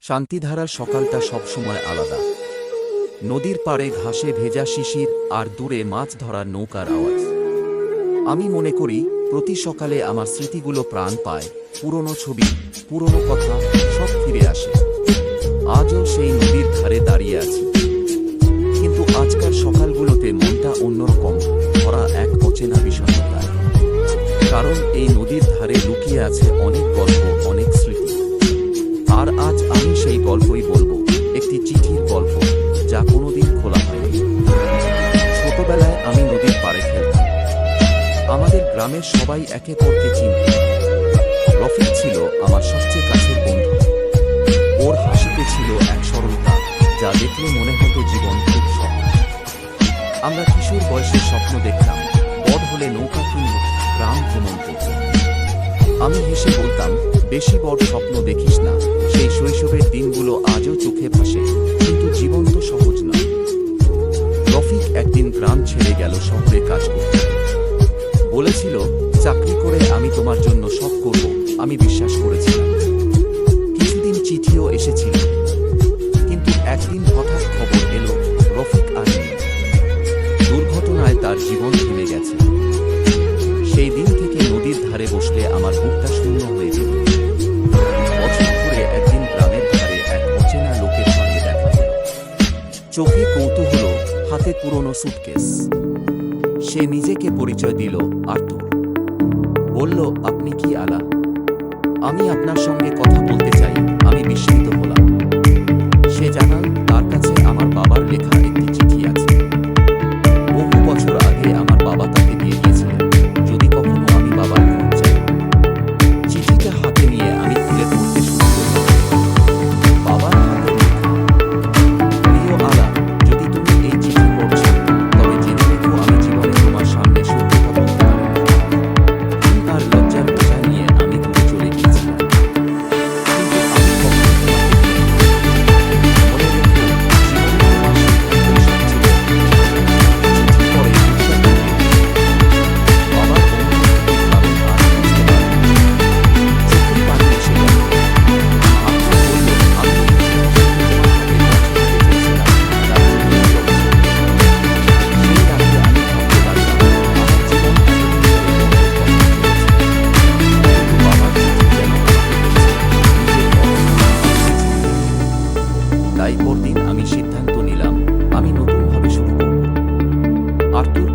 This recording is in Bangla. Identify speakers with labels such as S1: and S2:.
S1: শান্তিধারার সকালটা সবসময় আলাদা। নদীর পাড়ে ঘাসে ভেজা শিশির আর দূরে মাছ ধরার নৌকার আওয়াজ। আমি মনে করি প্রতি সকালে আমার স্মৃতিগুলো প্রাণ পায়, পুরনো ছবি, পুরনো কথা সব ফিরে আসে। আজও সেই নদীর ধারে দাঁড়িয়ে আছি, কিন্তু আজকাল সকালগুলোতে মনটা অন্যরকম, ভরা এক অচেনা বিষণ্ণতায়। কারণ এই নদীর ধারে লুকিয়ে আছে অনেক গল্প, অনেক স্মৃতি। আর আজ আমি সেই গল্পই বলবো, একটি চিঠির গল্প যা কোনোদিন খোলা হয়নি। ছোটবেলায় আমি নদীর পাড়ে খেলতাম। আমাদের গ্রামের সবাই একে অপরকে চিনত। রফিক ছিল আমার সবচেয়ে কাছের বন্ধু। ওর হাসিতে ছিল এক সরলতা যা দেখলে মনে হতো জীবন খুব সহজ। আমরা কিশোর বয়সে স্বপ্ন দেখতাম, বড় হলে নৌকা কিনব, গ্রাম ভ্রমণ করব। আমি হেসে বলতাম, বেশি বড় স্বপ্ন দেখিস না। সেই শৈশবের দিনগুলো আজও চোখে ভাসে, কিন্তু জীবন তো সহজ না। রফিক একদিন গ্রাম ছেড়ে গেল শহরে কাজ করতে। বলেছিল, চাকরি করে আমি তোমার জন্য সব করব। আমি বিশ্বাস করেছিলাম। কিছুদিন চিঠিও এসেছিল, কিন্তু একদিন হঠাৎ খবর এলো, রফিক আর নেই। দুর্ঘটনায় তার জীবন থেমে গেছে। সেই দিন থেকে নদীর ধারে বসলে আমার বুকটা শূন্য হয়ে যেত। বছর ধরে একদিন গ্রামের ধারে এক অচেনা লোকের সঙ্গে দেখা হলো। চোখে কৌতূহল, হাতে পুরনো সুটকেস। সে নিজেকে পরিচয় দিল, আর্তুর। বলল, আপনি কি আলা? আমি আপনার সঙ্গে কথা বলতে চাই। আমি বিস্মিত হলাম। সে জানাল, তার কাছে আমার বাবার লেখা একটি চিঠি আছে। বহু বছর আগে আমার বাবা তাকে দিয়ে গিয়েছিলেন, যদি কখনো আমি বাবার খোঁজ চাই। চিঠিটা হাতে নিয়ে আমি খুলে পড়তে শুরু করলাম। বাবার হাতে লেখা, প্রিয় আলা, যদি তুমি এই চিঠি পড়ছো, তবে জেনে রেখো আমি জীবনে তোমার সামনে সত্যটা বলতে পারি। আর লজ্জার বোঝা নিয়ে আমি দূরে চলে গিয়েছিলাম, কিন্তু আমি কখনো তোমাকে মনে রেখো, জীবনে তোমার সিদ্ধান্তই সবচেয়ে বড়। চিঠি পড়ে বিশ্বাস করি, বাবার বন্ধু কিভাবে আর বুঝতে পারে। চোখের পানি এসে গেল। আত্মা বলল, আমি এই চিঠি তোমার হাতে পৌঁছে দিতে চেয়েছিলাম, তার জন্য চলেছি। সেই রাতে আমি ভাবতে লাগলাম, আমার জীবন এতদিন ধরে বড় কষ্ট পেয়েছে, কিন্তু বাবার চিঠি যেন আমাকে বলছে, নিজের তাই পরদিন আমি সিদ্ধান্ত নিলাম, আমি নতুনভাবে শুরু করব। আর্তুর